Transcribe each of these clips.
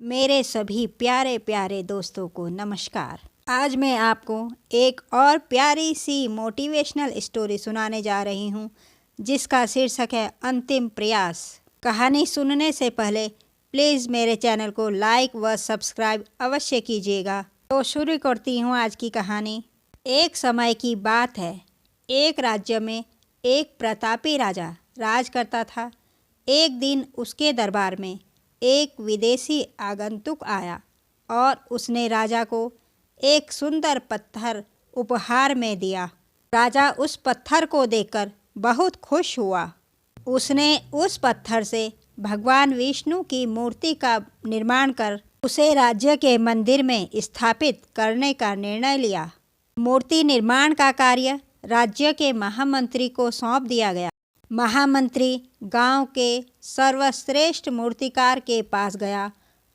मेरे सभी प्यारे प्यारे दोस्तों को नमस्कार। आज मैं आपको एक और प्यारी सी मोटिवेशनल स्टोरी सुनाने जा रही हूँ, जिसका शीर्षक है अंतिम प्रयास। कहानी सुनने से पहले प्लीज़ मेरे चैनल को लाइक व सब्सक्राइब अवश्य कीजिएगा। तो शुरू करती हूँ आज की कहानी। एक समय की बात है, एक राज्य में एक प्रतापी राजा राज करता था। एक दिन उसके दरबार में एक विदेशी आगंतुक आया और उसने राजा को एक सुंदर पत्थर उपहार में दिया। राजा उस पत्थर को देखकर बहुत खुश हुआ। उसने उस पत्थर से भगवान विष्णु की मूर्ति का निर्माण कर उसे राज्य के मंदिर में स्थापित करने का निर्णय लिया। मूर्ति निर्माण का कार्य राज्य के महामंत्री को सौंप दिया गया। महामंत्री गांव के सर्वश्रेष्ठ मूर्तिकार के पास गया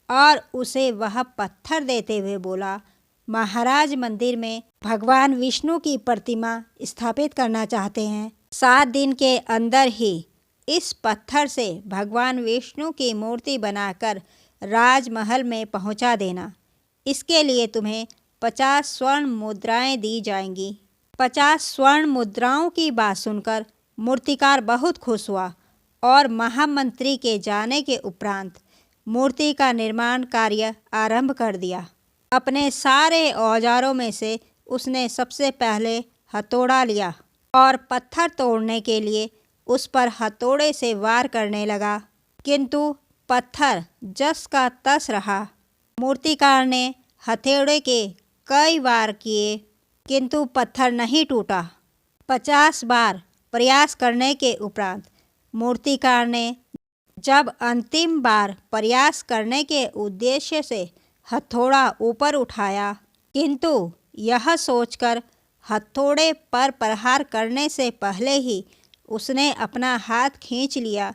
और उसे वह पत्थर देते हुए बोला, महाराज मंदिर में भगवान विष्णु की प्रतिमा स्थापित करना चाहते हैं। 7 दिन के अंदर ही इस पत्थर से भगवान विष्णु की मूर्ति बनाकर राजमहल में पहुंचा देना। इसके लिए तुम्हें 50 स्वर्ण मुद्राएं दी जाएंगी। 50 स्वर्ण मुद्राओं की बात सुनकर मूर्तिकार बहुत खुश हुआ और महामंत्री के जाने के उपरांत मूर्ति का निर्माण कार्य आरंभ कर दिया। अपने सारे औजारों में से उसने सबसे पहले हथौड़ा लिया और पत्थर तोड़ने के लिए उस पर हथौड़े से वार करने लगा, किंतु पत्थर जस का तस रहा। मूर्तिकार ने हथौड़े के कई वार किए, किंतु पत्थर नहीं टूटा। 50 बार प्रयास करने के उपरांत मूर्तिकार ने जब अंतिम बार प्रयास करने के उद्देश्य से हथौड़ा ऊपर उठाया, किंतु यह सोचकर हथौड़े पर प्रहार करने से पहले ही उसने अपना हाथ खींच लिया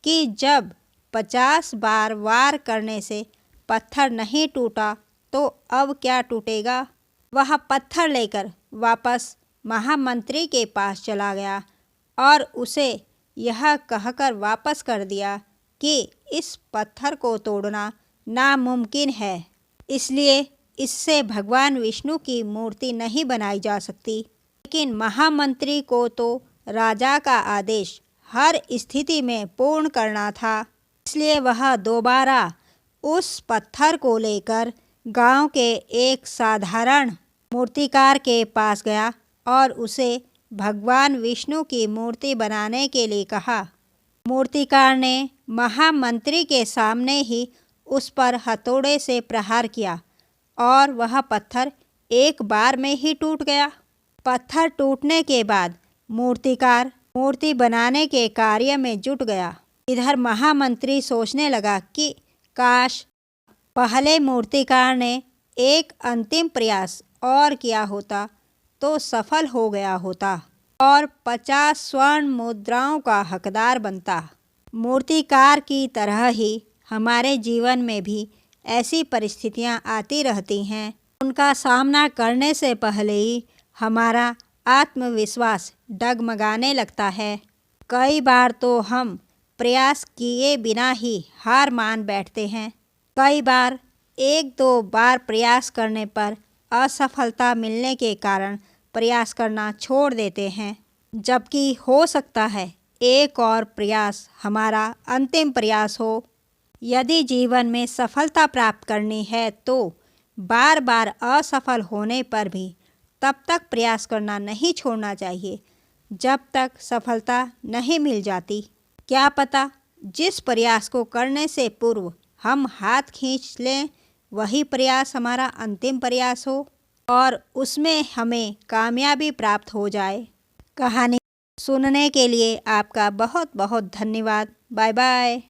कि जब 50 बार वार करने से पत्थर नहीं टूटा तो अब क्या टूटेगा। वह पत्थर लेकर वापस महामंत्री के पास चला गया और उसे यह कहकर वापस कर दिया कि इस पत्थर को तोड़ना नामुमकिन है, इसलिए इससे भगवान विष्णु की मूर्ति नहीं बनाई जा सकती। लेकिन महामंत्री को तो राजा का आदेश हर स्थिति में पूर्ण करना था, इसलिए वह दोबारा उस पत्थर को लेकर गांव के एक साधारण मूर्तिकार के पास गया और उसे भगवान विष्णु की मूर्ति बनाने के लिए कहा। मूर्तिकार ने महामंत्री के सामने ही उस पर हथौड़े से प्रहार किया और वह पत्थर एक बार में ही टूट गया। पत्थर टूटने के बाद मूर्तिकार मूर्ति बनाने के कार्य में जुट गया। इधर महामंत्री सोचने लगा कि काश पहले मूर्तिकार ने एक अंतिम प्रयास और किया होता तो सफल हो गया होता और 50 स्वर्ण मुद्राओं का हकदार बनता। मूर्तिकार की तरह ही हमारे जीवन में भी ऐसी परिस्थितियां आती रहती हैं। उनका सामना करने से पहले ही हमारा आत्मविश्वास डगमगाने लगता है। कई बार तो हम प्रयास किए बिना ही हार मान बैठते हैं। कई बार 1-2 बार प्रयास करने पर असफलता मिलने के कारण प्रयास करना छोड़ देते हैं, जबकि हो सकता है एक और प्रयास हमारा अंतिम प्रयास हो। यदि जीवन में सफलता प्राप्त करनी है तो बार बार असफल होने पर भी तब तक प्रयास करना नहीं छोड़ना चाहिए जब तक सफलता नहीं मिल जाती। क्या पता जिस प्रयास को करने से पूर्व हम हाथ खींच लें वही प्रयास हमारा अंतिम प्रयास हो और उसमें हमें कामयाबी प्राप्त हो जाए। कहानी सुनने के लिए आपका बहुत बहुत धन्यवाद। Bye bye.